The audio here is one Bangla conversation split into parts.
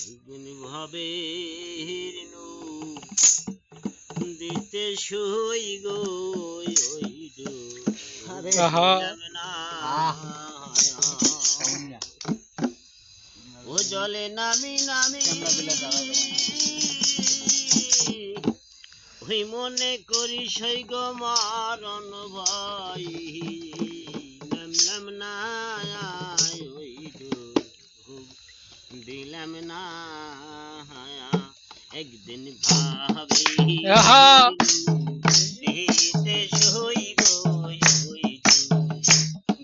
একদিন ভাবে দিতে সই গো ও জলে নামি নামি ওই মনে করি সই গো মারণ ভাই নামলাম না ওই দিলাম না একদিন ভাবি দিতে সই গো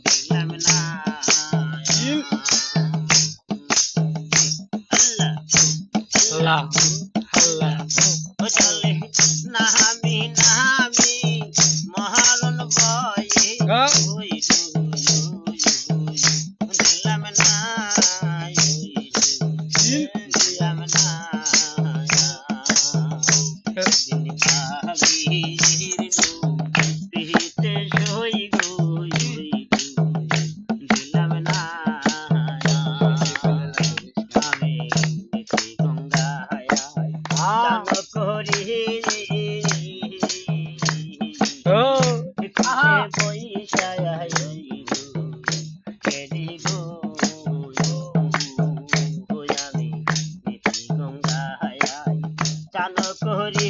দিলাম না আল্লাহ আল্লাহ ও চলে নামি নামি মহারণ বয়ে দিলাম না দিলাম না দিতে সই গো দিলাম না আমি গঙ্গায় করি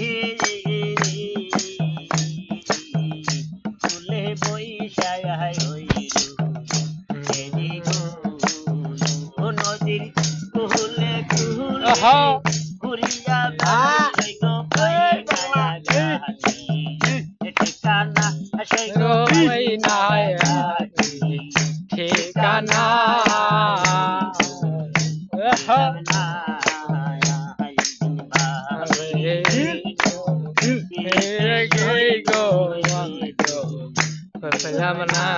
ফুলে বৈশায় নদীর কুলে কুলে ঘুরিয়া ঠিকানা ঠিকানা Salamat na.